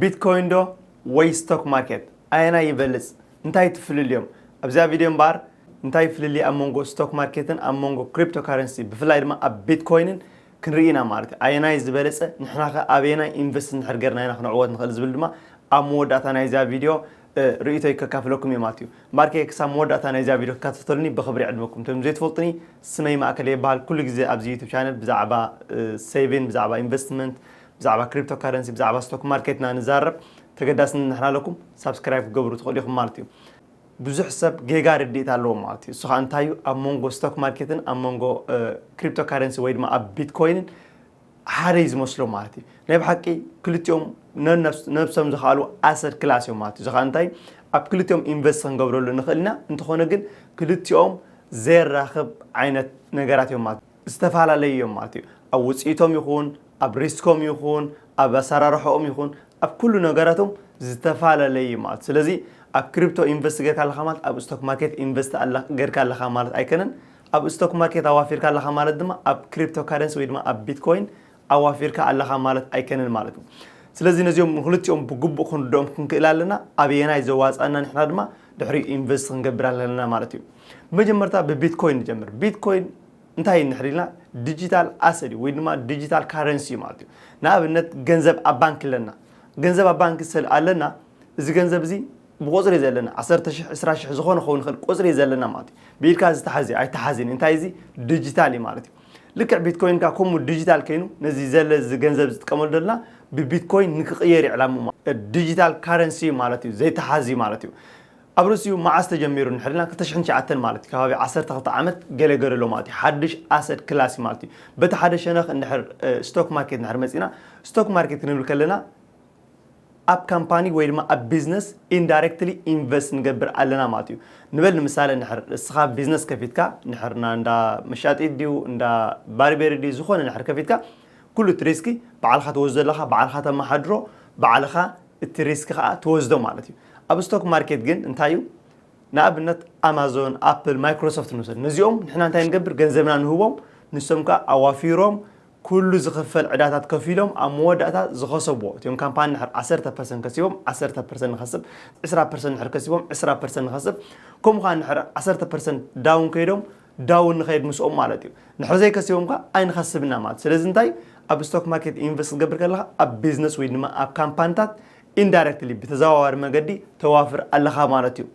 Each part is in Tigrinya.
ቢትኮይን ዶ ወይ ስቶክ ማርኬት አይና ይበልጽ እንታይ ትፍልልዮም ኣብዛ ቪድዮ ባር እንታይ ፍልሊ ኣሞንጎ ስቶክ ማርኬትን ኣሞንጎ ክሪፕቶ ካረንሲ ብፍላይ ድማ ኣብ ቢትኮይንን ክንርኢና ማለት አይና ዝበለጸ ንሕናኸ ኣበየና ኢንቨስት ንሕርገርና ኢና ክንዕወት ንኽእል ዝብል ድማ ኣብ መወዳእታ ናይዛ ቪድዮ ርእይቶይ ከካፍለኩም እየ ማለት እዩ ማርኬት ክሳብ መወዳእታ ናይዛ ቪድዮ ክካተተሉኒ ብኽብሪ ዕድመኩም እቶም ዘይትፈልጡኒ ስመይ ማእከል ይበሃል ኩሉ ግዜ ኣብዚ ዩቱብ ቻነል ብዛዕባ ሴቪንግ ብዛዕባ ኢንቨስትመንት ብዛዕባ ክሪፕቶ ካረንሲ ብዛዕባ ስቶክ ማርኬትና ንዛረብ ተገዳስኒ ንሕና ለኩም ሳብስክራይብ ክገብሩ ትኽእሉ ኢኹም ማለት እዩ ብዙሕ ሰብ ጌጋ ርድኢት ኣለዎ ማለት እዩ እሱ ከዓ እንታይ እዩ ኣብ መንጎ ስቶክ ማርኬትን ኣብ መንጎ ክሪፕቶ ካረንሲ ወይ ድማ ኣብ ቢትኮይንን ሓደ እዩ ዝመስሎ ማለት እዩ ናይ ብሓቂ ክልቲኦም ነብሶም ዝኽኣሉ ኣሰድ ክላስ እዮም ማለት እዩ እዚ ከዓ እንታይ ኣብ ክልቲኦም ኢንቨስት ክንገብረሉ ንኽእል ኢና እንተኾነ ግን ክልቲኦም ዘራኽብ ዓይነት ነገራት እዮም ማለት ዝተፈላለዩ እዮም ማለት እዩ ኣብ ውፅኢቶም ይኹን ኣብ ሪስኮም ይኹን ኣብ ኣሰራርሖኦም ይኹን ኣብ ኩሉ ነገራቶም ዝተፈላለዩ ማለት ስለዚ ኣብ ክሪፕቶ ኢንቨስት ጌርካ ኣለኻ ማለት ኣብ ስቶክ ማርኬት ኢንቨስት ጌርካ ኣለኻ ማለት ኣይከነን ኣብ ስቶክ ማርኬት ኣዋፊርካ ኣለኻ ማለት ድማ ኣብ ክሪፕቶ ካረንሲ ወይ ድማ ኣብ ቢትኮይን ኣዋፊርካ ኣለኻ ማለት ኣይከነን ማለት እዩ ስለዚ ነዚኦም ክልቲኦም ብግቡእ ክንርድኦም ክንክእል ኣለና ኣብየናይ ዘዋፅአና ንሕና ድማ ድሕሪ ኢንቨስት ክንገብር ኣለና ማለት እዩ መጀመርታ ብቢትኮይን ንጀምር ቢትኮይን እንታይ ንሕሪልና ዲጂታል ኣሰድ ወይ ድማ ዲጂታል ካረንሲ ማለት እዩ ንኣብነት ገንዘብ ኣብ ባንክ ኣለና ገንዘብ ኣብ ባንክ ኣለና እዚ ገንዘብ እዚ ብቁፅሪ ዘለና 10,000 20,000 ዝኾነ ኸውን ይኽእል ቁፅሪ ዘለና ማለት እዩ ብኢድካ ዝተሓዝየ ኣይተሓዝን እንታይ እዚ ዲጂታል እዩ ማለት እዩ ልክዕ ቢትኮይን ካ ከምኡ ዲጂታል ኮይኑ ነዚ ዘለ ገንዘብ ዝጥቀመሉ ዘለና ብቢትኮይን ንክቕየር ዕላምኡ ዲጂታል ካረንሲ ማለት እዩ ዘይተሓዚ ማለት እዩ ኣብ ሩስዩ መዓዝ ተጀሚሩ ንሕሪና 2009 ማለት እዩ ከባቢ 12 ዓመት ገለገለሎ ማለት እዩ ሓድሽ ኣሰድ ክላስ ማለት እዩ በቲ ሓደ ሸነኽ እንድሕር ስቶክ ማርኬት ንሕር መፂና ስቶክ ማርኬት ክንብል ከለና ኣብ ካምፓኒ ወይ ድማ ኣብ ቢዝነስ ኢንዳይሬክትሊ ኢንቨስት ንገብር ኣለና ማለት እዩ ንበል ንምሳሌ ንሕር እስኻ ቢዝነስ ከፊትካ ንሕርና እንዳ መሻጢ ድዩ እንዳ ባርቤሪ ድዩ ዝኾነ ንሕር ከፊትካ ኩሉ እቲ ሪስኪ በዓልኻ ትወስዶ ኣለኻ በዓልኻ ተመሓድሮ በዓልኻ እቲ ሪስኪ ከዓ ትወስዶ ማለት እዩ ኣብ ስቶክ ማርኬት ግን እንታይ እዩ ንኣብነት ኣማዞን ኣፕል ማይክሮሶፍት ንውሰድ ነዚኦም ንሕና እንታይ ንገብር ገንዘብና ንህቦም ንሶም ከዓ ኣዋፊሮም ኩሉ ዝኽፈል ዕዳታት ከፊሎም ኣብ መወዳእታ ዝኸሰብዎ እቶም ካምፓኒ ንሕር 10% ከሲቦም 10% ንኸስብ 20% ንሕር ከሲቦም 20% ንኸስብ ከምኡ ከዓ ንሕር 10% ዳውን ከይዶም ዳውን ንኸይድ ምስኦም ማለት እዩ ንሕር ዘይከሲቦም ከዓ ኣይንኸስብና ማለት ስለዚ እንታይ ኣብ ስቶክ ማርኬት ኢንቨስት ክገብር ከለኻ ኣብ ቢዝነስ ወይ ድማ ኣብ ካምፓኒታት ኢንዳይሬክትሊ ብተዘዋዋሪ መገዲ ተዋፍር ኣለኻ ማለት እዩ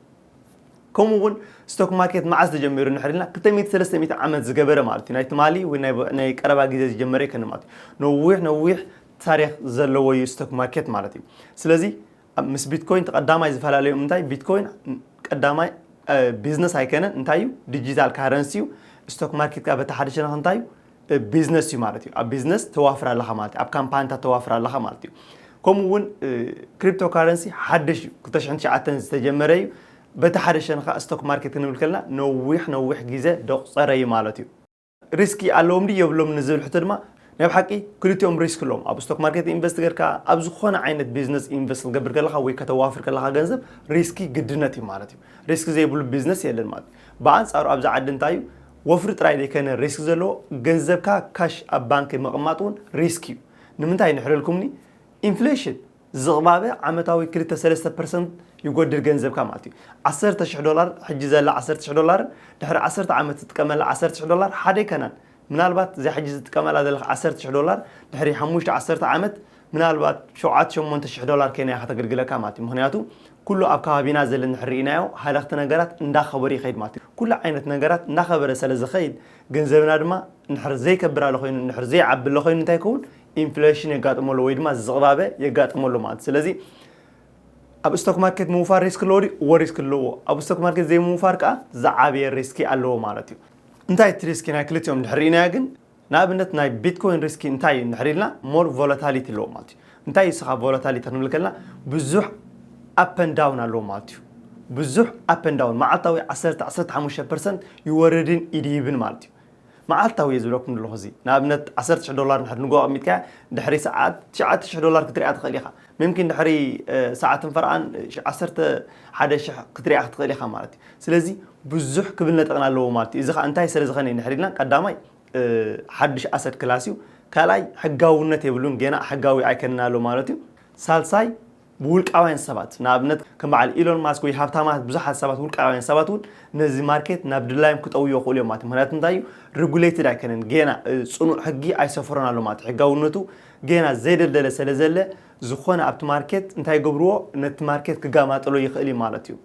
ከምኡ እውን ስቶክ ማርኬት መዓዝ ተጀሚሩ ንሕሪልና 200-300 ዓመት ዝገበረ ማለት እዩ ናይ ትማሊ ወይ ናይ ቀረባ ግዜ ዝጀመረ ይከነ ማለት እዩ ነዊሕ ታሪክ ዘለዎ እዩ ስቶክ ማርኬት ማለት እዩ ስለዚ ምስ ቢትኮይን ተቀዳማይ ዝፈላለዩ እንታይ ቢትኮይን ቀዳማይ ቢዝነስ ኣይከነን እንታይ እዩ ዲጂታል ካረንሲ እዩ ስቶክ ማርኬት ካ በቲ ሓደ ሸነኽ እንታይ እዩ ቢዝነስ እዩ ማለት እዩ ኣብ ቢዝነስ ተዋፍር ኣለኻ ማለት እዩ ኣብ ካምፓኒታት ተዋፍር ኣለኻ ማለት እዩ ከምኡ እውን ክሪፕቶ ካረንሲ ሓድሽ 2009 ዝተጀመረ እዩ በቲ ሓደ ሸነኻ ስቶክ ማርኬት ክንብል ከለና ነዊሕ ግዜ ደቁፀረ እዩ ማለት እዩ ሪስኪ ኣለዎም ድዩ የብሎም ንዝብል ሕቶ ድማ ናይ ብሓቂ ክልቲኦም ሪስክ ኣለዎም ኣብ ስቶክ ማርኬት ኢንቨስት ጌርካ ኣብ ዝኾነ ዓይነት ቢዝነስ ኢንቨስት ክገብር ከለኻ ወይ ከተዋፍር ከለኻ ገንዘብ ሪስኪ ግድነት እዩ ማለት እዩ ሪስክ ዘይብሉ ቢዝነስ የለን ማለት እዩ ብኣንጻሩ ኣብዚ ዓዲ እንታይ እዩ ወፍሪ ጥራይ ዘይኮነ ሪስክ ዘለዎ ገንዘብካ ካሽ ኣብ ባንኪ ምቕማጥ እውን ሪስክ እዩ ንምንታይ ንሕረልኩምኒ ኢንፍሌሽን ዝቕባበ ዓመታዊ 2-3% ይጎድል ገንዘብካ ማለት እዩ $10,000 ሕጂ ዘላ $10,000 ድሕሪ 10 ዓመት ትጥቀመላ $10,000 ሓደ ይከናን ምናልባት እዚ ሕጂ ዝጥቀመላ ዘለኻ $10,000 ድሕሪ 5-10 ዓመት ምናልባት $7,000-8,000 ከይናያ ከተገልግለካ ማለት እዩ ምክንያቱ ኩሉ ኣብ ከባቢና ዘለ ንሕሪኢናዮ ሃለኽቲ ነገራት እንዳኸበሩ ይኸይድ ማለት እዩ ኩሉ ዓይነት ነገራት እንዳኸበረ ስለ ዝኸይድ ገንዘብና ድማ ንሕር ዘይከብር ኣሎ ኮይኑ ንሕር ዘይዓቢ ኣሎ ኮይኑ እንታይ ይከውን ኢንፍሌሽን የጋጥመሉ ወይ ድማ ዝቕባበ የጋጥመሉ ማለት ስለዚ ኣብ ስቶክ ማርኬት ምውፋር ሪስክ ኣለዎ ሪስክ ኣለዎ ኣብ ስቶክ ማርኬት ዘይምውፋር ከዓ ዝዓበየ ሪስኪ ኣለዎ ማለት እዩ እንታይ እቲ ሪስኪ ናይ ክልቲኦም ንሕሪኢናዮ ግን ንኣብነት ናይ ቢትኮይን ሪስኪ እንታይ እዩ ንሕሪኢልና ሞር ቮላታሊቲ ኣለዎ ማለት እዩ እንታይ እዩ ስኻ ቮላታሊቲ ክንብል ከለና ብዙሕ ኣፕ ኤንድ ዳውን ኣለዎ ማለት እዩ ብዙሕ ኣፕ ኤንድ ዳውን መዓልታዊ 10-15% ይወርድን ይድይብን ማለት እዩ መዓልታዊ ዝብለኩም ዘለኹ እዚ ንኣብነት $10,000 ንሕር ንጎ ኣሚትካ ድሕሪ ሰዓት $9,000 ክትሪኣ ትኽእል ኢኻ ምምኪን ድሕሪ ሰዓትን ፈርኣን 11,000 ክትሪኣ ትኽእል ኢኻ ማለት እዩ ስለዚ ብዙሕ ክብል ነጥቕና ኣለዎ ማለት እዩ እዚ ከዓ እንታይ ስለ ዝኾነ ንሕሪልና ቀዳማይ ሓድሽ ኣሰድ ክላስ እዩ ካልኣይ ሕጋውነት የብሉን ገና ሕጋዊ ኣይከነና ኣሎ ማለት እዩ ሳልሳይ ብውልቃውያን ሰባት ንኣብነት ከም በዓል ኢሎን ማስክ ወይ ሃብታማት ብዙሓት ሰባት ውልቃውያን ሰባት እውን ነዚ ማርኬት ናብ ድላይም ክጠውዩ ይኽእሉ እዮም ማለት እዩ ምክንያቱ እንታይ እዩ ሬጉሌትድ ኣይኮነን ገና ፅኑዕ ሕጊ ኣይሰፍሮን ኣሎ ማለት እዩ ሕጋውነቱ ገና ዘይደልደለ ስለ ዘለ ዝኾነ ኣብቲ ማርኬት እንታይ ገብርዎ ነቲ ማርኬት ክጋማጥሎ ይኽእል ማለት እዩ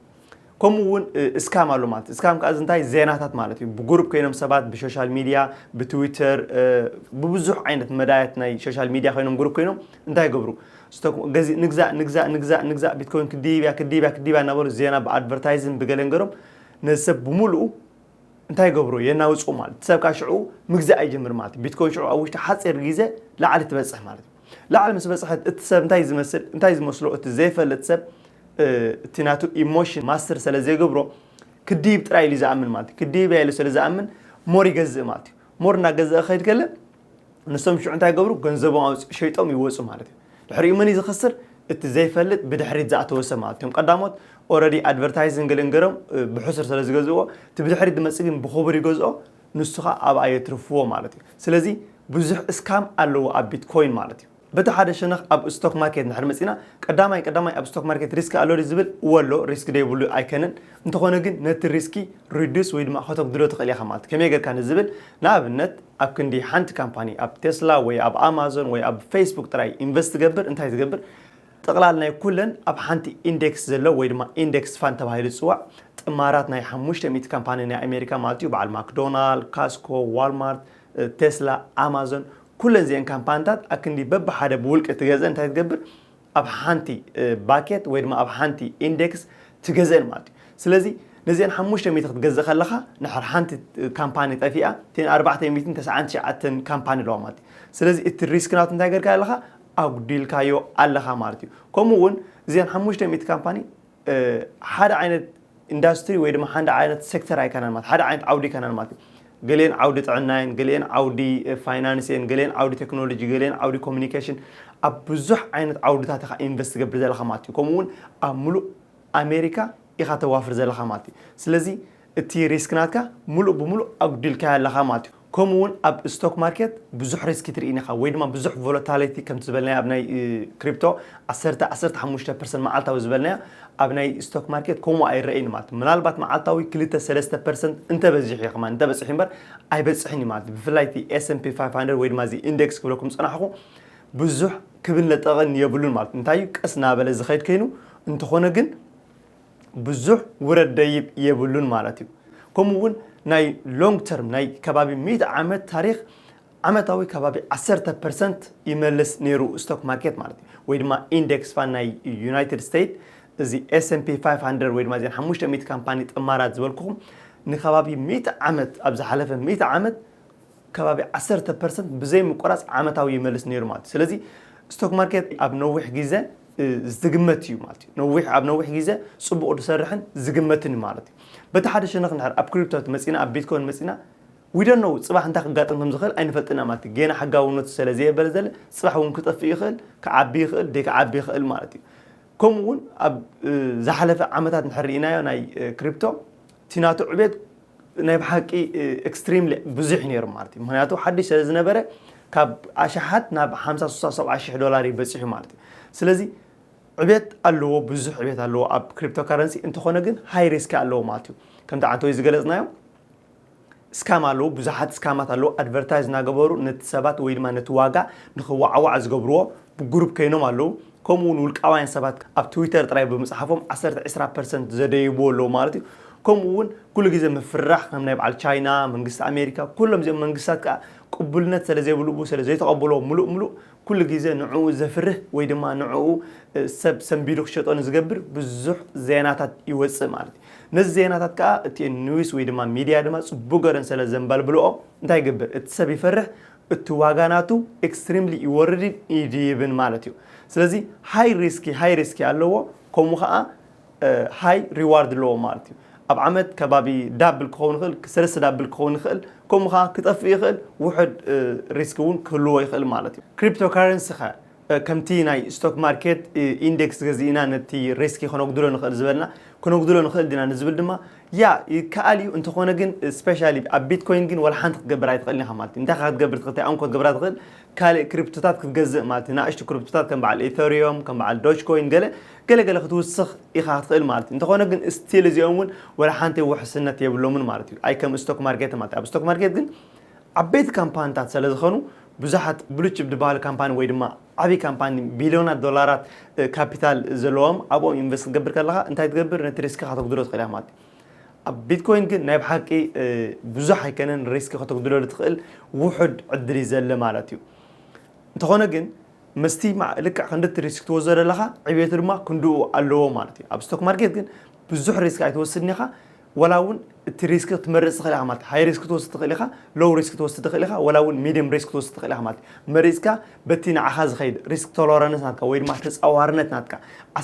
ከምኡ እውን እስካም ኣሎ ማለት እስካም ከ እንታይ ዜናታት ማለት እዩ ብግሩፕ ኮይኖም ሰባት ብሶሻል ሚድያ ብትዊተር ብብዙሕ ዓይነት መዳያት ናይ ሶሻል ሚድያ ኮይኖም ግሩፕ ኮይኖም እንታይ ገብሩ ስቶክ ገዚ ንግዛእ ቢትኮይን ክዲብያ ነበሩ ዜና ብኣድቨርታይዝን ብገለንገሮም ነሰብ ብሙሉኡ እንታይ ገብሩ የናውፁ ማለት ሰብ ካሽዑ ምግዛእ ኣይጀምር ማለት ቢትኮይን ሽዑ ኣብ ውሽጢ ሓፂር ግዜ ላዕሊ ትበፅሕ ማለት ላዕሊ ምስ በፅሐት እቲ ሰብ እንታይ ዝመስሎ እቲ ዘይፈልጥ ሰብ እቲ ናቱ ኢሞሽን ማስተር ስለ ዘይገብሮ ክዲብ ጥራይ ኢሉ ዝኣምን ማለት ክዲብ ኢሉ ስለ ዝኣምን ሞር ይገዝእ ማለት እዩ ሞር እናገዝእ ከይድ ከለ ንሶም ሽዑ እንታይ ገብሩ ገንዘቦም ሸይጦም ይወፁ ማለት እዩ ድሕሪኡ መን ዝኸስር እቲ ዘይፈልጥ ብድሕሪት ዝኣተወሰ ማለት እዮም ቀዳሞት ኦልሬዲ ኣድቨርታይዝን ገለንገሮም ብሕስር ስለ ዝገዝእዎ እቲ ብድሕሪት ዝመፅእ ግን ብኽቡር ይገዝኦ ንሱኻ ኣብ ኣየትርፍዎ ማለት እዩ ስለዚ ብዙሕ እስካም ኣለዎ ኣብ ቢትኮይን ማለት እዩ በቲ ሓደ ሸነኽ ኣብ ስቶክ ማርኬት ንሕር መፂና ቀዳማይ ኣብ ስቶክ ማርኬት ሪስክ ኣሎ ዝብል ወሎ ሪስክ ደይብሉ ኣይከነን እንተኾነ ግን ነቲ ሪስኪ ሪዱስ ወይ ድማ ከተግድሎ ትኽእል ኢኻ ማለት ከመይ ጌርካ ንዝብል ንኣብነት ኣብ ክንዲ ሓንቲ ካምፓኒ ኣብ ቴስላ ወይ ኣብ ኣማዞን ወይ ኣብ ፌስቡክ ጥራይ ኢንቨስት ትገብር እንታይ ትገብር ጠቕላል ናይ ኩለን ኣብ ሓንቲ ኢንዴክስ ዘሎ ወይ ድማ ኢንዴክስ ፋን ተባሂሉ ዝፅዋዕ ጥማራት ናይ 500 ካምፓኒ ናይ ኣሜሪካ ማለት እዩ በዓል ማክዶናልድ ካስኮ ዋልማርት ቴስላ ኣማዞን ኩለን ዚአን ካምፓኒታት ኣክንዲ በብሓደ ብውልቂ ትገዝእ እንታይ ትገብር ኣብ ሓንቲ ባኬት ወይ ድማ ኣብ ሓንቲ ኢንዴክስ ትገዝእን ማለት እዩ ስለዚ ነዚአን 500 ክትገዝእ ከለኻ ንሕር ሓንቲ ካምፓኒ ጠፊኣ 499 ካምፓኒ ኣለዋ ማለት እዩ ስለዚ እቲ ሪስክ ናቱ እንታይ ጌርካ ኣለኻ ኣጉዲልካዮ ኣለኻ ማለት እዩ ከምኡ እውን እዚአን 500 ካምፓኒ ሓደ ዓይነት ኢንዳስትሪ ወይ ድማ ሓደ ዓይነት ሴክተር ኣይከናን ማለት ሓደ ዓይነት ዓውዲ ኣይከናን ማለት እዩ ገሌን ዓውዲ ጥዕናን ገሌን ዓውዲ ፋይናንስን ገሌን ዓውዲ ቴክኖሎጂ ገሌን ዓውዲ ኮሙኒኬሽን ኣብ ብዙሕ ዓይነት ዓውድታት ኢኻ ኢንቨስት ትገብር ዘለኻ ማለት እዩ ከምኡ እውን ኣብ ሙሉእ ኣሜሪካ ኢኻ ተዋፍር ዘለኻ ማለት እዩ ስለዚ እቲ ሪስክ ናትካ ሙሉእ ብሙሉእ ኣጉዲልካዮ ኣለኻ ማለት እዩ ከምኡ እውን ኣብ ስቶክ ማርኬት ብዙሕ ሪስክ ትርኢን ኢኻ ወይ ድማ ብዙሕ ቮላታሊቲ ከም ዝበልናዮ ኣብ ናይ ክሪፕቶ 15% መዓልታዊ ዝበልናዮ ኣብ ናይ ስቶክ ማርኬት ከምኡ ኣይረአይን ማለት ምናልባት መዓልታዊ 2-3% እንተበዚሕ ኢኻ ማለት እንተበፅሕ እምበር ኣይበፅሕን ማለት ብፍላይ እቲ S&P 500 ወይ ድማ እዚ ኢንዴክስ ክብለኩም ፀናሕኹ ብዙሕ ክብን ለጠቕን የብሉን ማለት እንታይ ቀስ ናበለ ዝኸይድ ኮይኑ እንተኾነ ግን ብዙሕ ውረድ ደይብ የብሉን ማለት እዩ ከምኡ እውን ናይ ሎንግ ተርም ናይ ከባቢ 100 ዓመት ታሪክ ዓመታዊ ከባቢ 10% ይመልስ ነይሩ ስቶክ ማርኬት ማለት እዩ ወይ ድማ ኢንዴክስ ፋን ናይ ዩናይትድ ስቴትስ እዚ S&P 500 ወይ ድማ እዚ 500 ካምፓኒ ጥማራት ዝበልኩኹም ንከባቢ 100 ዓመት ኣብ ዝሓለፈ 100 ዓመት ከባቢ 10% ብዘይ ምቆራፅ ዓመታዊ ይመልስ ነይሩ ማለት እዩ ስለዚ ስቶክ ማርኬት ኣብ ነዊሕ ግዜ ዝግመት እዩ ማለት እዩ ኣብ ነዊሕ ግዜ ጽቡቕ ዝሰርሕን ዝግመትን ማለት እዩ በቲ ሓደ ሸነኽ ንሕር ኣብ ክሪፕቶ መፂና ኣብ ቢትኮይን መፂና we don't know ጽባሕ እንታይ ክጋጥም ከም ዝኽእል ኣይንፈልጥና ማለት እዩ ገና ሓጋውነቱ ስለ ዘየበለ ዘለ ጽባሕ እውን ክጠፍእ ይኽእል ክዓቢ ይኽእል ደይክዓቢ ይኽእል ማለት እዩ ከምኡ እውን ኣብ ዝሓለፈ ዓመታት ንሕር ኢናዮ ናይ ክሪፕቶ ቲናቱ ዕቤት ናይ ብሓቂ ኤክስትሪምሊ ብዙሕ ነይሩ ማለት እዩ ምክንያቱ ሓድሽ ስለ ዝነበረ ካብ ኣሽሓት ናብ 50-70 ዶላር ይበፅሑ ማለት እዩ ስለዚ ዕቤት ኣለዎ ብዙሕ ዕቤት ኣለዎ ኣብ ክሪፕቶ ካረንሲ እንተኾነ ግን ሃይ ሪስክ ኣለዎ ማለት እዩ ከምቲ ዓንተወይ ዝገለጽናዮ ስካም ኣለዎ ብዙሓት ስካማት ኣለዎ ኣድቨርታይዝ እናገበሩ ነቲ ሰባት ወይ ድማ ነቲ ዋጋ ንኽዋዕዋዕ ዝገብርዎ ብግሩፕ ኮይኖም ኣለዉ ከምኡ እውን ውልቃውያን ሰባት ኣብ ትዊተር ጥራይ ብምፅሓፎም 10-20% ዘደይብዎ ኣለዎ ማለት እዩ ከምኡ እውን ኩሉ ግዜ ምፍራሕ ከም ናይ በዓል ቻይና መንግስቲ ኣሜሪካ ኩሎም እዚኦም መንግስታት ከዓ ቅቡልነት ስለ ዘይብልዎ ስለ ዘይተቐበሎ ሙሉእ ኩሉ ግዜ ንዕኡ ዘፍርህ ወይ ድማ ንዕኡ ሰብ ሰንቢሉ ክሸጦ ዝገብር ብዙሕ ዜናታት ይወፅእ ማለት እዩ ነዚ ዜናታት ከዓ እቲ ኒውስ ወይ ድማ ሚድያ ድማ ጽቡቕ ገረን ስለ ዘንበልብልኦ እንታይ ይገብር እቲ ሰብ ይፈርሕ እቲ ዋጋናቱ ኤክስትሪምሊ ይወርድ ይድይብን ማለት እዩ ስለዚ ሃይ ሪስኪ ኣለዎ ከምኡ ከዓ ሃይ ሪዋርድ ኣለዎ ማለት እዩ ኣብ ዓመት ከባቢ ዳብል ክኸውን ይኽእል 3 ዳብል ክኸውን ይኽእል ከምኡ ከዓ ክጠፍእ ይኽእል ውሕድ ሪስክ እውን ክህልዎ ይኽእል ማለት እዩ ክሪፕቶ ካረንሲ ከምቲ ናይ ስቶክ ማርኬት ኢንዴክስ ገዚእና ነቲ ሪስክ ክነጉድሎ ንኽእል ዝበልና كنقدلو نخل دينا نزبل دما يا كاليو انت خونا جن سبيشالي بيتكوين جن ولا حنت تقبر تقلني خمالتي انت خد تقبر تقطع أنكو تقبر تقل كالي كريبتوتات كتجزء مالتي ناقشت كريبتوتات كان مع الإيثيريوم كان مع الدوج كوين قال خطوة السخ يخاط تقل مالتي انت خونا جن ستيل زيومون ولا حنت وحسنة يبلو من مالتي أي كم استوك ماركت مالتي أب استوك ماركت جن عبيت كامبان تاع سلزخنو بزحت بلوتش بدبال كامباني ويدما عبي كامباني بليونات دولارات كابيتال زلوم أبو إنفست قبر كلها أنت تقبر نتريسك خاطر قدرات خليها مالتي بيتكوين كن نايب حقي بزح كان ريسك خاطر قدرات تقل وحد عدري زل مالتيو أنت هنا جن مستي مع لك عندك ريسك توزر لها عبيت ما كندو اللو مالتي أبستوك ماركت جن بزح ريسك عيتوصلنيها ولاون الريسك تمرس تخليها مالتي هاي ريسك توصل تخليها لو ريسك توصل تخليها ولاون ميديم ريسك توصل تخليها مالتي مريسكا بتينا عخاز خيد ريسك تولرانس ناتكا وين ما تحس أوارنت ناتكا 10%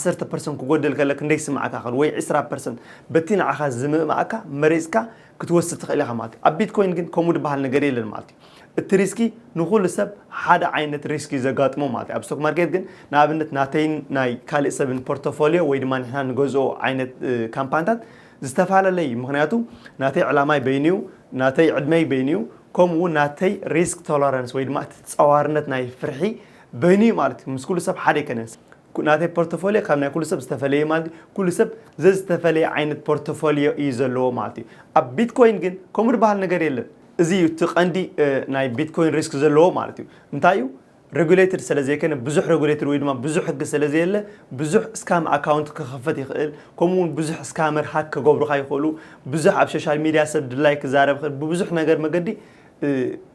كقدر لك نديس معك آخر وين 10% بتينا عخاز زم معك مريسكا كتوصل تخليها مالتي أبيتكوين جن كمود بهالنجاري للمالتي التريسكي نقول لسب حدا عينة ريسكي زقات مو مالتي أبستوك ماركت جن نابنت ناتين ناي كالي سبن بورتفوليو وين ما نحن نجوزو عينة كامبانات زستفعل لي مغنياتو ناتي علاماي بينيو ناتي عدمي بينيو كم ناتي ريسك تولرانس ويد ما تصورنت ناي فرحي بيني مالتي مش كل سب حدا كنس ناتي بورتفوليو كامنا كل سب استفعلي مالتي كل سب زستفعلي عينة بورتفوليو يزلو مالتي أب بيتكوين جن كم ربح النجاريل زي تقندي ناي بيتكوين ريسك زلو مالتي نتايو ريجوليتر سلازي كان بزح ريجوليتر ويدما بزح حق سلازي له بزح سكام اكاونت كخفت يخل كومون بزح سكامر هاك كغبرو خايخولو بزح اب سوشيال ميديا سب لايك زارب خل بزح نجر مقدي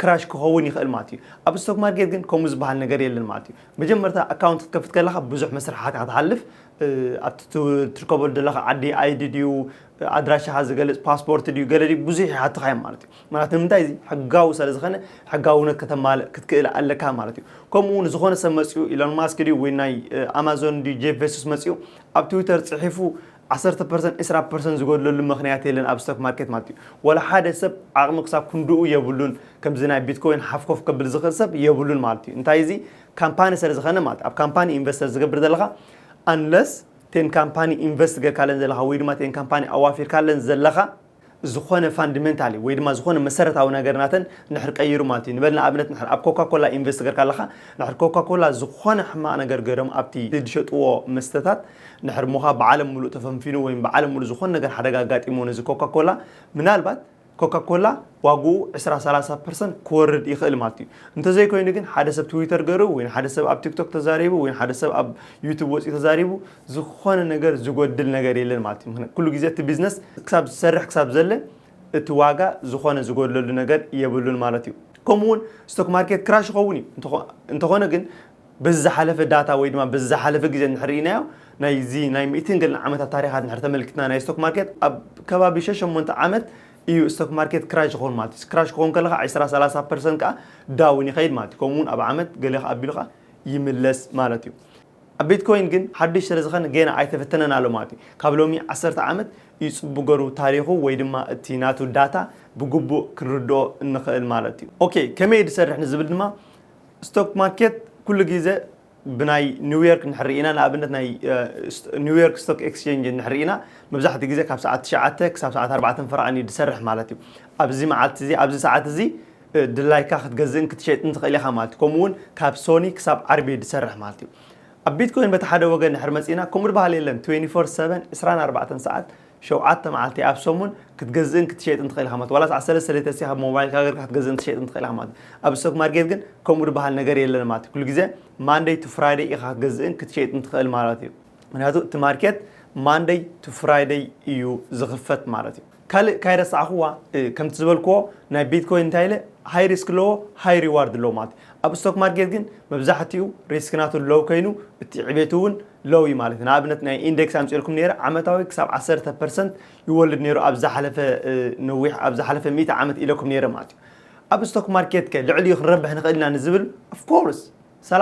كراش كهون يخل ماتي اب ستوك ماركت جن كومز بحال نجر يلن ماتي مجمرتا اكاونت كفت كلها بزح مسرحات تعلف تركبل دلها عدي اي دي ديو ادراشه هذا قال باسبورت ديو قال لي بزح حتى خايم مالتي معناته منتاي حقاو سلازخنه حقاونه كتمال كتكل على مالتي كمون زخونه سمصيو ايلون ماسك دي ويناي امازون دي جيف بيزوس مصيو اب تويتر صحيفو 10% 10% زغدلو المخنيات يلن اب ستوك ماركت مالتي ولا حدا سب عقم حساب كندو يبلون كم زنا بيتكوين حفكوف قبل زخل سب يبلون مالتي انتاي زي كامباني سلازخنه مالت اب كامباني انفستر زغبر دلها unless تين كامباني انفست كالن زلها ويدما تين كامباني اوافير كالن زلها زخونه فاندمنتالي ويدما زخونه مسرتاو نغرناتن نحر قيرو مالتي نبلنا ابنت نحر اب كوكا كولا انفست كالها نحر كوكا كولا زخونه حما نغر غرم ابتي دشطو مستتات نحر موها بعالم ملو تفهمفينو وين بعالم ملو زخونه نغر حدغاغاطيمون زي كوكا كولا منالبات كوكا كولا واغو 10-30% كورد يخل مالتي انت زي كوين ግን ሓደ ሰብ ትዊተር ገሩ ወይ ሓደ ሰብ ኣብ ቲክቶክ ተዛሪቡ ወይ ሓደ ሰብ ኣብ ዩቲዩብ ወፂ ተዛሪቡ ዝኾነ ነገር ዝጎድል ነገር የለን ማለት ነው ኩሉ ግዜ እቲ ቢዝነስ ክሳብ ዝሰርሕ ክሳብ ዘለ እቲ ዋጋ ዝኾነ ዝጎድለሉ ነገር የብሉን ማለት እዩ ከምኡውን ስቶክ ማርኬት ክራሽ ይኸውን እንተኾነ ግን በዛ ሓለፈ ዳታ ወይ ድማ በዛ ሓለፈ ግዜ ንሕሪናዮ ናይ ዚ ናይ 200 ገለ ዓመታት ታሪኻት ንሕር ተመልክትና ናይ ስቶክ ማርኬት ኣብ ከባቢ 8 ዓመት يو ستوك ماركت كراش خون مالتي كراش خون كلها 10-30% كا داون يخيد مالتي كومون اب عمد قالها ابيلها يملس مالتي بيتكوين جن حدش رزخن جينا ايتفتنن على مالتي قبلومي 10 عمد يصبغرو تاريخو ويدما تيناتو داتا بغبو كردو نخل مالتي اوكي كما يدسرح نزبل دما ستوك ماركت كل جيزه بناي نيويورك نحرينا لابنت ناي نيويورك ستوك اكسشينج نحرينا مبزحت جيزه كاب ساعات 9 كاب ساعات 4 فرعني دسرح مالتي ابزي معلت زي ابزي ساعات زي دلايكا خدغزن كتشيط نتخيلها مالتي كومون كاب سوني كساب عربي دسرح مالتي بيتكوين بتحدى وجن حرمسينا كمر بهاليلن 24/7 24 ساعات شوعات معلتي اب سومون كتغزن كتشيط نتخيلها مالتي ولا 10 سنه تسيها موبايل كاغر كتغزن تشيط نتخيلها مالتي اب ستوك ماركت جن كمر بهال ነገር የለን مالتي كل ጊዜ ማንዴይ ቱ ፍራይዴይ ይخغزن كتشيط نتخيل مالتي ምክንያቱ እቲ ማርኬት ማንዴይ ቱ ፍራይዴይ እዩ ዝኽፈት مالتي كايرا صاحوا كم تزبلكو ناي بيتكوين تايله هاي ريسك لو هاي ريوارد لو مات اب ستوك ماركت جن مبزحتيو ريسكناتو لو كينو عبيتون لو مالتي نابنت ناي اندكس امصيركم نير عمتاوي كساب 10% يولد نيرو ابزا حلفه نويح ابزا حلفه 100 عمت اليكم نير مات اب ستوك ماركت كلعلي يخربح نخلينا نزبل اوف كورس 30-40-50%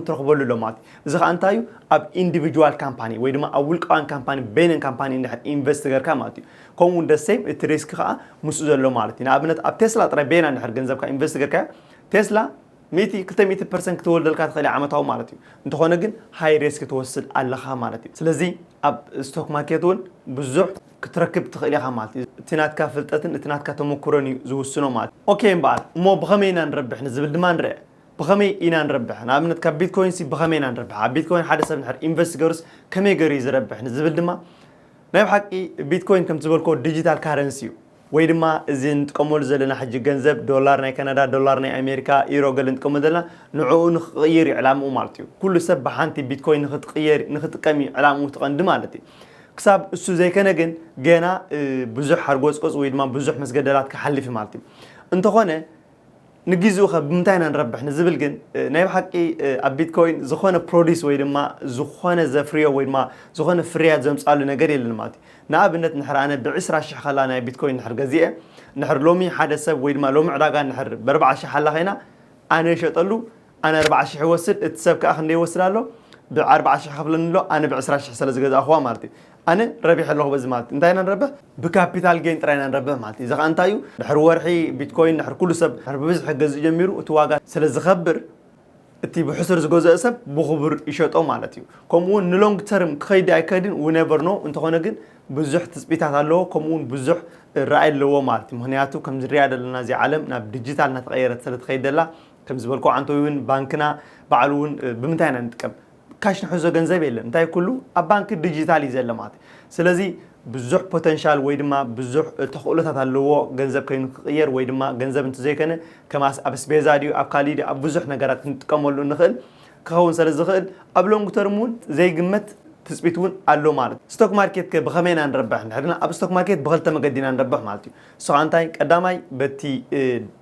ترخبوا له مات إذا أنتايو أب individual company ويدما أول كان company بين company نحن investor كماتي كون ده سيم الريسك خا مسؤول له مالتي نابنت أب تسلا ترى بينا نحن جنزبك investor كا تسلا 100% تولد الكات خلي عمتها مالتي أنت خونجن هاي ريسك توصل الله خا مالتي سلزي أب استوك ماركتون بزح كتركب تخلي خامات تنات كفلتتن تنات كتمكرني زو السنو مات أوكي بعد مو بخمينا نربح نزبل دمان رأي بخمي إنا نربح أنا أبنت كبيتكوين سي بخمينا نربح بيتكوين حدث بنحر إنفستجرز كم يجريز ربح نزبل دما نايب حقي بيتكوين كم تقول كود ديجيتال كارنسيو ويدما زين تقومول زلنا حج جنزب دولار ناي كندا دولار ناي أمريكا يورو قال نتقوم دلنا نعو نغير إعلامه مالتيو كل سبب حانتي بيتكوين نخت كمي إعلامه تقندم مالتي كسب السو زي كنا جينا بزح حرقوس قص ويدما بزح مسجدلات كحل في مالتي انت خونه نجيزو خب بمتاعنا نربح نزبل جن نايب حقي البيتكوين زخونه بروديس ويدما زخونه زفريا ويدما زخونه فريات زمس قالوا نجري للماتي نابنت نحر أنا بعشرة شح خلانا بيتكوين نحر جزية نحر لومي حدا سب ويدما لوم عراقا نحر بربع شح حلا هنا أنا شطلو أنا 4 شح وصل تسب كأخن لي وصل له ب4 شح خفلن له أنا ب10 شح سلز جزء أخوة مالتي أنا ربح الله بز مالتي انتينا نربح بكابيتال جين ترينا نربح مالتي إذا أنتايو نحر ورحي بيتكوين نحر كل سب نحر ببزح جزء جميرو وتواجه سلز خبر تي بحسر زجوز أسب بخبر إشات أو مالتيو كمون نلونج ترم خيد أكادين ونيفر نو أنت خنا جن بزح تثبيت على اللو كمون بزح الرأي اللي هو مالتي مهنياتو كم زريادة لنا زي عالم ناب ديجيتال نتغيرت سلت خيد الله كم زبالكو عنتوين بانكنا بعلون بمتاعنا نتكم كاش نحوزو جنزب يلا نتاعي كله البنك ديجيتال يزل مالتي سلازي بزح بوتنشال ويدما بزح تخولتات اللو جنزب كين غير ويدما جنزب انت زي كنه كما ابس بيزاديو ابكاليدي ابزح نغرات نتقملو نخل كون سلازي خل ابلونغ ترمون زي قمت تثبيتون علو مالت ستوك ماركت بخمينا نربح نحنا اب ستوك ماركت بغلت مقدينا نربح مالتي سو انتاي قداماي بتي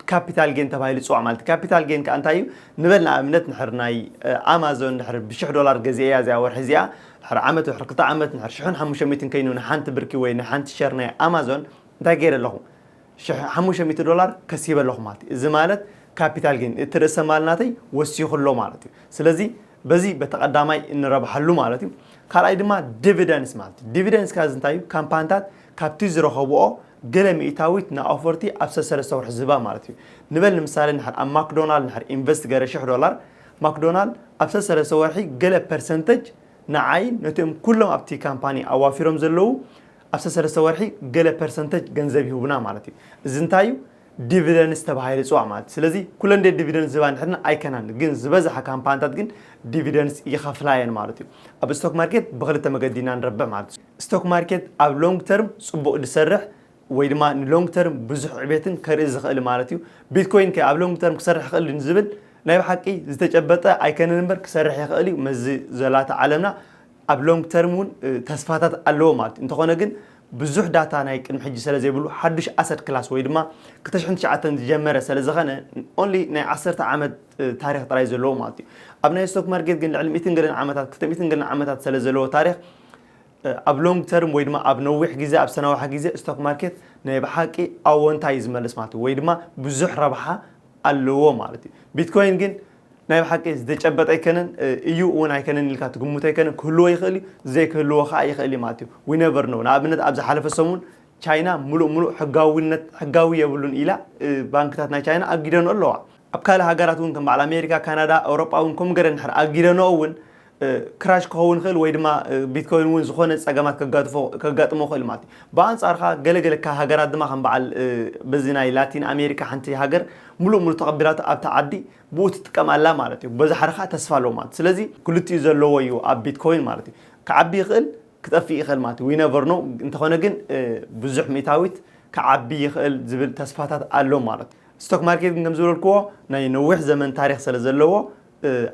كابيتال جين تبايل صوع مالت كابيتال جين كانتايو نبلنا امنت نحرناي امازون نحر $10 غزيا زي ورحزيا نحر عمت وحر قطع عمت نحر شحن 500 كينو نحنت بركي وين نحنت شرنا امازون دا غير لهم $500 كسيب لهم مالتي اذا مالت كابيتال جين ترسه مالناتي وسيخ له مالتي سلازي بزي بتقداماي نربحلو مالتي كالاي دما ديفيدنس مالتي ديفيدنس كازنتايو كامبانتات كابتي زرخبو قلم إيتاويت نا أوفرتي أبسسر سور حزبا مالتي نبل مثال نحر أم ماكدونالد نحر إنفست جرى $10 ماكدونالد أبسسر سور حي قل برسنتج نعين نتم كلهم أبتي كامباني أوافرهم زلوا أبسسر سور حي قل برسنتج جنزبي هبنا مالتي زنتايو ديفيدنس تبعي لسوع مالتي سلزي كلن دي ديفيدنس زبان حنا أي كنان جن زبزة كامبانتات جن ديفيدنس يخفلاين مالتي أب ستوك ماركت بغلت مقدينا نربح مالتي ستوك ماركت أب لونج ترم صبوا لسرح ويدما لونج ترم بزح عبيتن كريز خل مالتيو بيتكوين كأب لونج ترم كسرح خل نزبل نايب حقي زتجبته أي كان نمبر كسرح يخلي مز زلات عالمنا أب لونج ترمون تصفاتات اللو مالتي انت خنا جن بزح داتا نايك نحجي سلا زي بلو حدش أسد كلاس ويدما كتشحن شعتن جمرة سلا زخنا only ناي 10 عامد تاريخ طرايز اللو مالتي أبناء ستوك ماركت جن العلم يتنقلن عامتات كتب يتنقلن عامتات سلا زلو تاريخ أب لونج ترم ويدما أب نوح جزء أب سنة واحد جزء ستوك ماركت نايب حقي أون تايز مالس مالتي ويدما بزح ربحها اللو مالتي بيتكوين جن نايب حقي زدج أبت أيكنن يو ون أيكنن اللي كاتقومت أيكنن كله يخلي زي كله خا يخلي مالتي we never know نابنت أبز حلف السمون تشاينا ملو حقاوي يقولون إلى بانكتاتنا تشاينا أجيرن الله أبكالها جراتون كم على أمريكا كندا أوروبا ونكم جرن حر أجيرن أون كراش كهون خل ويدما بيتكوين وين زخونة أجمعت كجات مخل ماتي بانس أرخا جل كهجرات دما خم بعل بزناي لاتين أمريكا حنتي هجر ملو تقبلات أبتعدي بوت كمال مالتي بز حركة تسفالو مات سلزي كل تيزر لو يو أب بيتكوين مالتي كعبي خل كتفي خل ماتي we never know أنت خنا جن بزح ميتاويت كعبي خل زبل تسفاتات اللو مالتي ستوك ماركت نمزور الكوا ناي نوح زمن تاريخ سلزلوا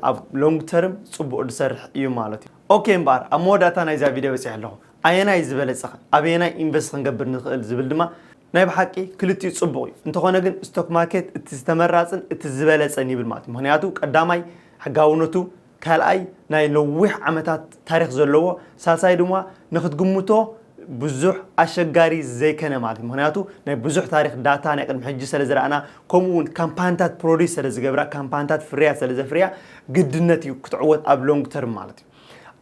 أب لونج ترم صبوا السرح يوم مالتي أوكي مبار أموداتا نايزا فيديو بسيحلهم أينا يزبل السخن أبينا إنفست نقبر نخل زبل دما نايب حقي كلتي صبوي أنت خنا جن ستوك ماركت تستمر راسن تزبل سني بالماتي مهنياتو قدامي حقاونتو كالاي ناي نوح عمتات تاريخ زلوا سالساي دما ناخد قمتو بزح أشجاري زي كنا مالتي مهنياتو ناي بزح تاريخ داتا نقدر محجي سلزرعنا كومون كامبانتات بروديس سلزجبرا كامبانتات فريا سلزفريا قدنتي كتعود أب لونج ترم مالتي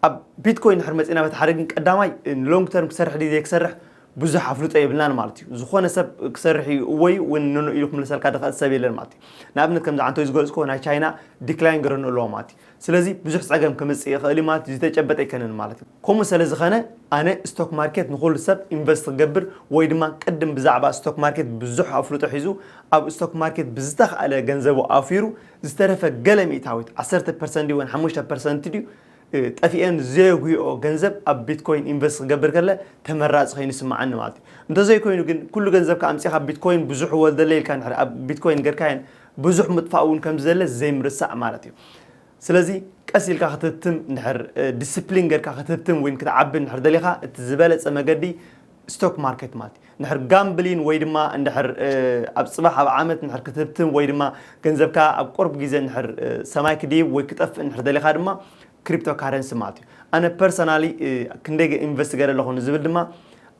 أب بيتكوين حرمت أنا بتحرق قدامي لونج ترم كسرح دي ذيك سرح ብዙሕ ኣፍልጦ የብልናን ማለት እዩ ዝኾነ ሰብ ክሰርሕ ወይ ወንኑ ኢልኩም ለሰልካ ደኸ ሰብ የለን ማለት እዩ ንኣብነት ከምዚ ዓንቶ ዝገልጽኮ ናይ ቻይና ዲክላይን ገረን ኣለዎ ማለት እዩ ስለዚ ብዙሕ ፀገም ክመጽእ ይኽእል ማለት እዩ ዝተጨበጠ ኣይከነን ማለት እዩ ከምኡ ስለ ዝኾነ ኣነ ስቶክ ማርኬት ንኹሉ ሰብ ኢንቨስት ክገብር ወይ ድማ ቅድም ብዛዕባ ስቶክ ማርኬት ብዙሕ ኣፍልጦ ሒዙ ኣብ ስቶክ ማርኬት ብዝተኽኣለ ገንዘቡ ኣፊሩ ዝተረፈ ገለ ሚእታዊት 10% ወይ 5% ድዩ ጠፊአን ዘጉዮ ገንዘብ ኣብ ቢትኮይን ኢንቨስት ክገብር ከለ ተመራጽ ኮይኑ ይስማዓኒ ማለት እዩ እንተዘይ ኮይኑ ግን ኩሉ ገንዘብካ ኣምፂኻ ቢትኮይን ብዙሕ ወልደለ ኢልካ ንድሕር ኣብ ቢትኮይን ገርካየን ብዙሕ ምጥፋእ እውን ከም ዘለ ዘይምርሳዕ ማለት እዩ ስለዚ ቀስ ኢልካ ክትትም ንድሕር ዲስፕሊን ገርካ ክትትም ወይ ክትዓቢ ንድሕር ደሊኻ እቲ ዝበለጸ መገዲ ስቶክ ማርኬት ማለት እዩ ንድሕር ጋምብሊን ወይ ድማ እንድሕር ኣብ ጽባሕ ኣብ ዓመት ንድሕር ክትትም ወይ ድማ ገንዘብካ ኣብ ቁርብ ግዜ ንድሕር ሰማይ ክድይብ ወይ ክጠፍእ ንድሕር ደሊኻ ድማ cryptocurrency ማለት እዩ ኣነ ፐርሰናሊ ክንደይ ኢንቨስት ገረ ኣለኹ ዝብል ድማ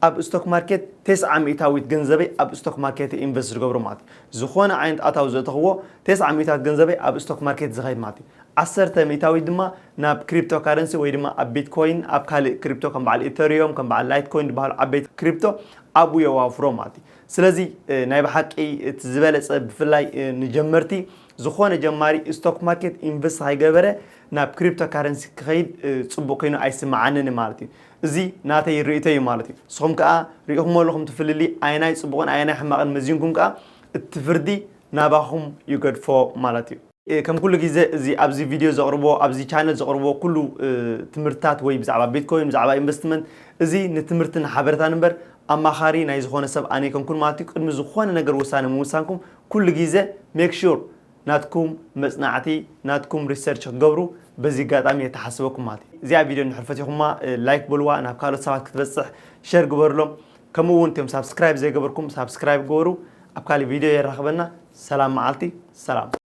ኣብ ስቶክ ማርኬት 900 ገንዘበይ ኣብ ስቶክ ማርኬት ኢንቨስት ዝገብሩ ማለት እዩ ዝኾነ ዓይነት ኣታው ዘእተኽዎ 900 ገንዘበይ ኣብ ስቶክ ማርኬት ዝኸይድ ማለት እዩ 10% ድማ ናብ ክሪፕቶካረንሲ ወይ ድማ ኣብ ቢትኮይን ኣብ ካልእ ክሪፕቶ ከም በዓል ኢተሪየም ከም በዓል ላይትኮይን ዝበሃሉ ዓበይቲ ክሪፕቶ ኣብኡ የዋፍሮ ማለት እዩ ስለዚ ናይ ብሓቂ እቲ ዝበለጸ ብፍላይ ንጀመርቲ ዝኾነ ጀማሪ ስቶክ ማርኬት ኢንቨስት ሃይገበረ ናብ ክሪፕቶካረንሲ ክኸይድ ጽቡቕ ኮይኑ ኣይስማዓንን ማለት እዩ እዚ ናተይ ርእይተይ ማለት እዩ ንስኹም ከዓ ሪኢኹም ኣለኹም ትፍልሊ ኣይናይ ጽቡቕን ኣይናይ ሕማቕን መዚንኩም ከዓ እቲ ፍርዲ ናባኹም ይገድፎ ማለት እዩ ከም ኩሉ ግዜ እዚ ኣብዚ ቪድዮ ዘቕርቦ ኣብዚ ቻነል ዘቕርቦ ኩሉ ትምህርትታት ወይ ብዛዕባ ቢትኮይን ብዛዕባ ኢንቨስትመንት እዚ ንትምህርትን ሓበሬታን እምበር ኣማኻሪ ናይ ዝኾነ ሰብ ኣነ ኣይኮንኩን ማለት እዩ ቅድሚ ዝኾነ ነገር ውሳነ ምውሳንኩም ኩሉ ግዜ ሜክ ሹር ናትኩም መጽናዕቲ ናትኩም ሪሰርች ክትገብሩ በዚ ጋጣሚ የተሓስበኩም ማለት እዩ እዚኣ ቪድዮ ንሕርፈትኹማ ላይክ በልዋ ናብ ካልኦት ሰባት ክትበጽሕ ሼር ግበርሎም ከምኡ እውን እቶም ሳብስክራይብ ዘይገበርኩም ሳብስክራይብ ግበሩ ኣብ ካልእ ቪድዮ የራኽበና ሰላም መዓልቲ ሰላም